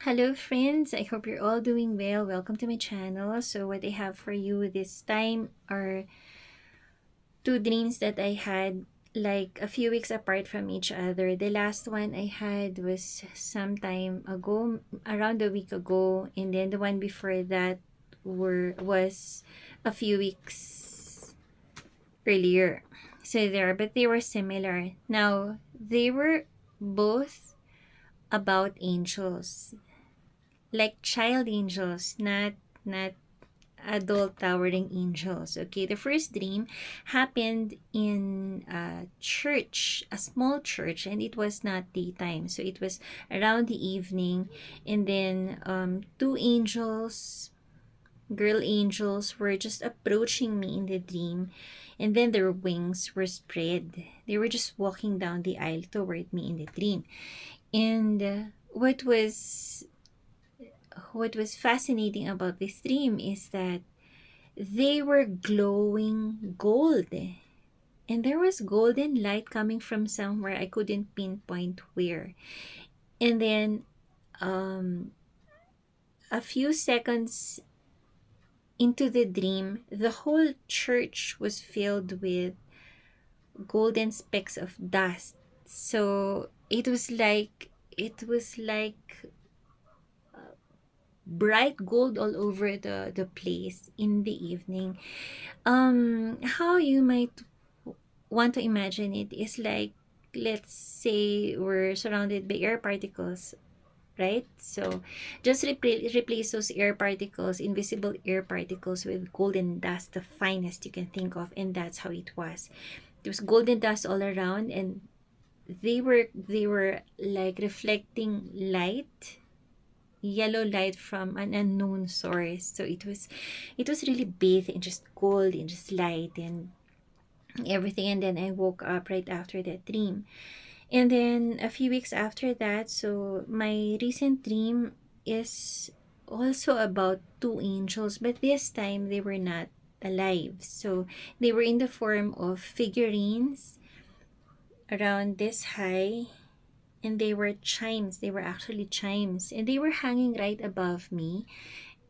Hello friends, I hope you're all doing well. Welcome to my channel. So what I have for you this time are two dreams that I had like a few weeks apart from each other. The last one I had was some time ago, around a week ago, and then the one before that was a few weeks earlier. But they were similar. Now, they were both about angels, like child angels, not adult towering angels. Okay, the first dream happened in a church, a small church, and it was not daytime, so it was around the evening. And then two angels, girl angels, were just approaching me in the dream, and then their wings were spread. They were just walking down the aisle toward me in the dream. And what was fascinating about this dream is that they were glowing gold. And there was golden light coming from somewhere I couldn't pinpoint where. And then um, a few seconds into the dream, the whole church was filled with golden specks of dust. So it was like bright gold all over the place in the evening. How you might want to imagine it is like, let's say we're surrounded by air particles, right? So just replace those air particles, invisible air particles, with golden dust, the finest you can think of, and that's how it was. There was golden dust all around, and they were like reflecting light, yellow light from an unknown source. So it was really bathed in just gold and just light and everything. And then I woke up right after that dream. And then a few weeks after that, so my recent dream is also about two angels, but this time they were not alive. So they were in the form of figurines around this high, and they were chimes. They were actually chimes, and they were hanging right above me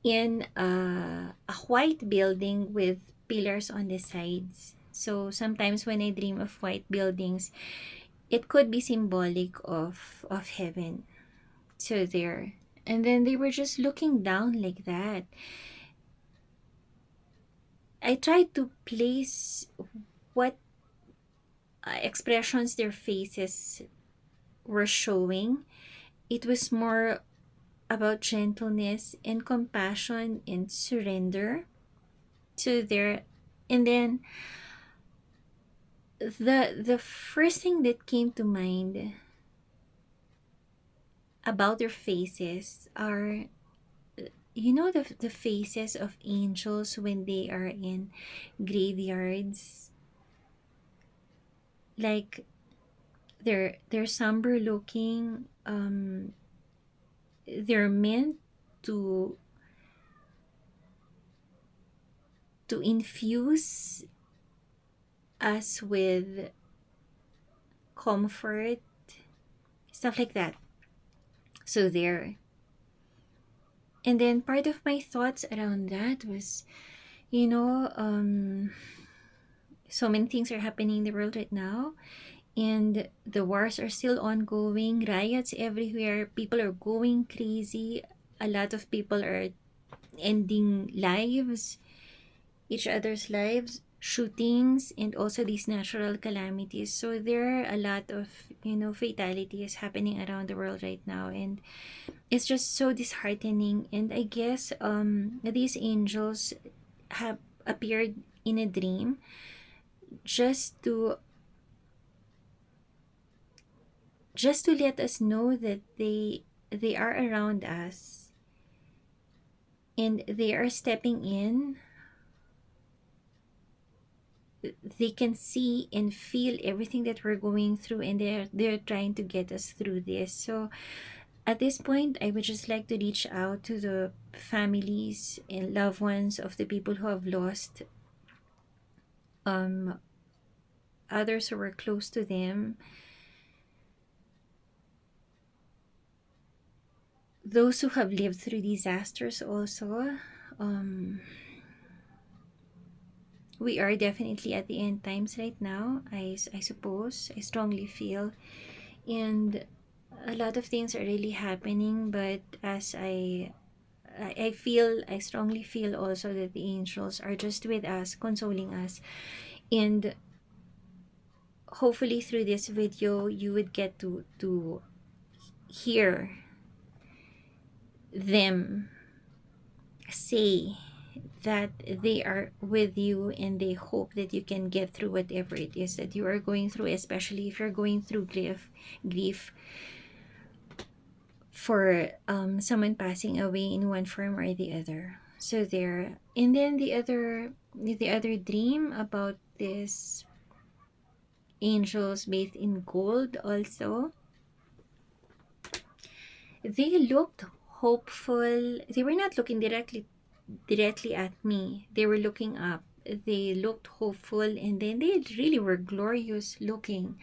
in a white building with pillars on the sides. So sometimes when I dream of white buildings, it could be symbolic of heaven. So there. And then they were just looking down like that. I tried to place what expressions their faces were showing. It was more about gentleness and compassion and surrender to their. And then the first thing that came to mind about their faces are, the faces of angels when they are in graveyards. Like, they're somber looking. They're meant to infuse us with comfort, stuff like that. So there. And then part of my thoughts around that was, you know um so many things are happening in the world right now, and the wars are still ongoing, riots everywhere, people are going crazy, a lot of people are ending lives, each other's lives, shootings, and also these natural calamities. So there are a lot of, fatalities happening around the world right now, and it's just so disheartening. And I guess these angels have appeared in a dream just to let us know that they are around us, and they are stepping in. They can see and feel everything that we're going through, and they're trying to get us through this. So at this point, I would just like to reach out to the families and loved ones of the people who have lost um others who were close to them. those who have lived through disasters also. um we are definitely at the end times right now, I suppose, I strongly feel. And a lot of things are really happening, but as I feel, I strongly feel also that the angels are just with us, consoling us. And hopefully through this video you would get to hear them say that they are with you, and they hope that you can get through whatever it is that you are going through, especially if you're going through grief for someone passing away in one form or the other. So there. And then the other dream about this angels bathed in gold also, they looked hopeful. They were not looking directly at me. They were looking up. They looked hopeful, and then they really were glorious looking.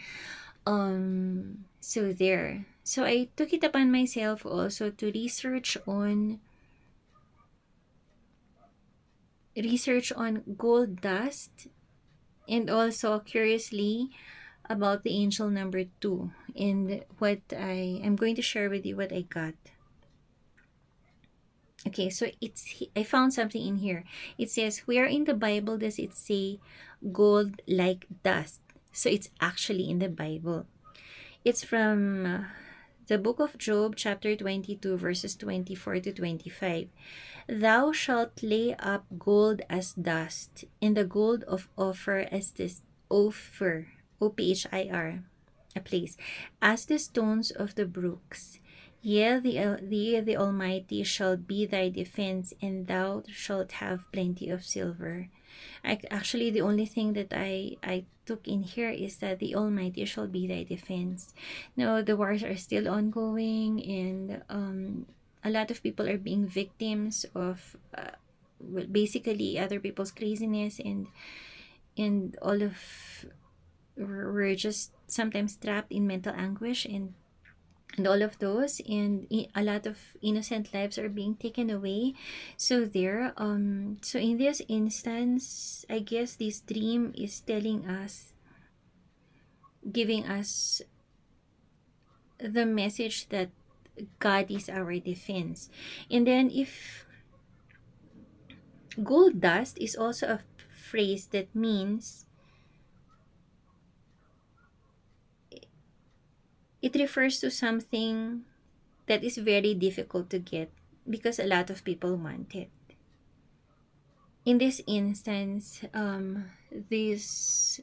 So there. So I took it upon myself also to research on gold dust, and also curiously about the angel number 2, and what I am going to share with you what I got. Okay, so I found something in here. It says, where in the Bible does it say gold like dust? So it's actually in the Bible. It's from the book of Job, chapter 22, verses 24 to 25. Thou shalt lay up gold as dust, and the gold of Ophir as this Ophir, Ophir, a place, as the stones of the brooks. Yea, the Almighty shall be thy defense, and thou shalt have plenty of silver. Actually, the only thing that I took in here is that the Almighty shall be thy defense. No, the wars are still ongoing, and a lot of people are being victims of, well, basically other people's craziness, and all of we're just sometimes trapped in mental anguish, and all of those, and a lot of innocent lives are being taken away. So there, so in this instance, I guess this dream is telling us, giving us the message that God is our defense. And then, if gold dust is also a phrase that means, it refers to something that is very difficult to get, because a lot of people want it. In this instance, this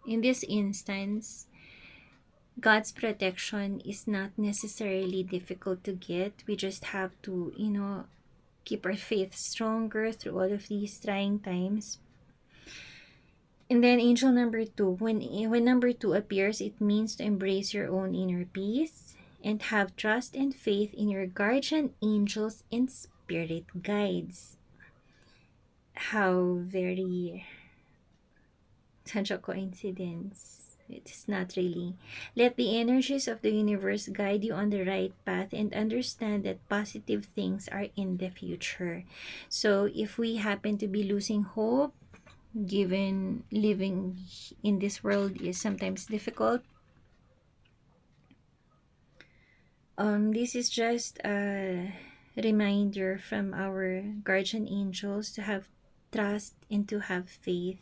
in this instance, God's protection is not necessarily difficult to get. We just have to, keep our faith stronger through all of these trying times. And then angel number 2, when number 2 appears, it means to embrace your own inner peace and have trust and faith in your guardian angels and spirit guides. How very such a coincidence. It's not really. Let the energies of the universe guide you on the right path, and understand that positive things are in the future. So if we happen to be losing hope, given living in this world is sometimes difficult, this is just a reminder from our guardian angels to have trust and to have faith,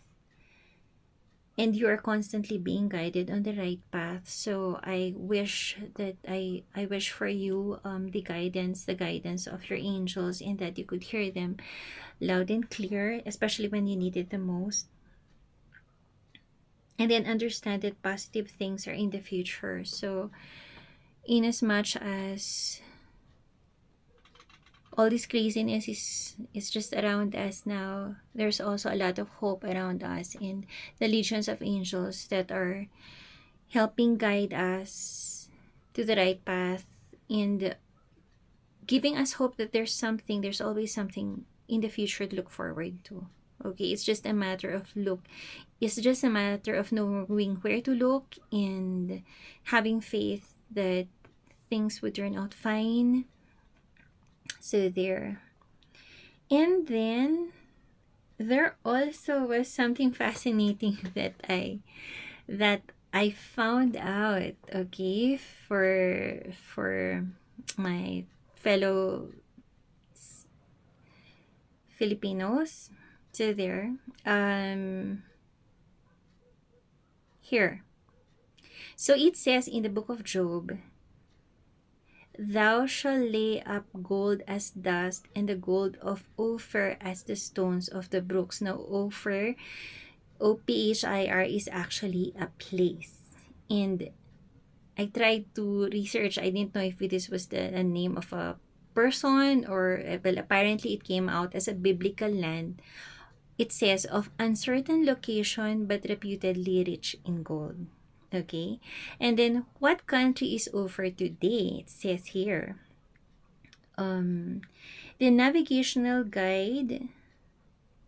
and you are constantly being guided on the right path. So I wish that I wish for you the guidance of your angels, and that you could hear them loud and clear, especially when you need it the most. And then understand that positive things are in the future. So in as much as all this craziness is just around us now, there's also a lot of hope around us, and the legions of angels that are helping guide us to the right path, and giving us hope that there's always something in the future to look forward to. Okay, it's just a matter of knowing where to look, and having faith that things would turn out fine. So there. And then there also was something fascinating that I found out, okay, for my fellow Filipinos. So there. Here. So it says in the book of Job, thou shalt lay up gold as dust, and the gold of Ophir as the stones of the brooks. Now, Ophir, Ophir, is actually a place. And I tried to research. I didn't know if this was the name of a person or, well, apparently it came out as a biblical land. It says of uncertain location but reputedly rich in gold. Okay. And then what country is over today? It says here. Um, the navigational guide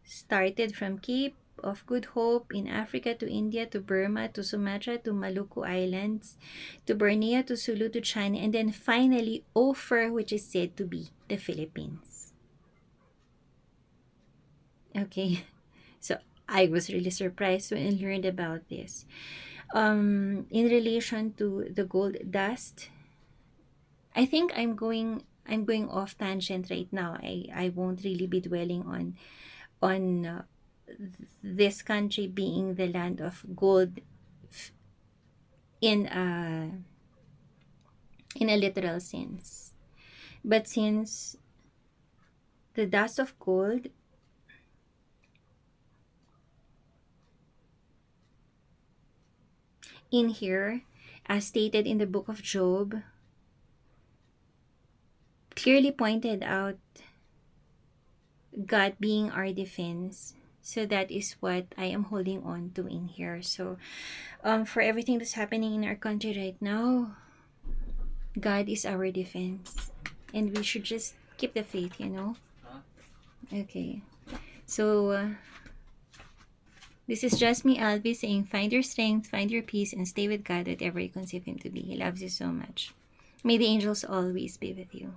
started from Cape of Good Hope in Africa to India to Burma to Sumatra to Maluku Islands to Borneo to Sulu to China, and then finally Ophir, which is said to be the Philippines. Okay, so I was really surprised when I learned about this. In relation to the gold dust, I think I'm going off tangent right now. I won't really be dwelling on this country being the land of gold in a literal sense. But since the dust of gold in here, as stated in the book of Job, clearly pointed out God being our defense. So that is what I am holding on to in here. So for everything that's happening in our country right now, God is our defense. And we should just keep the faith, you know? Okay. So this is just me, Alvie, saying find your strength, find your peace, and stay with God whatever you conceive Him to be. He loves you so much. May the angels always be with you.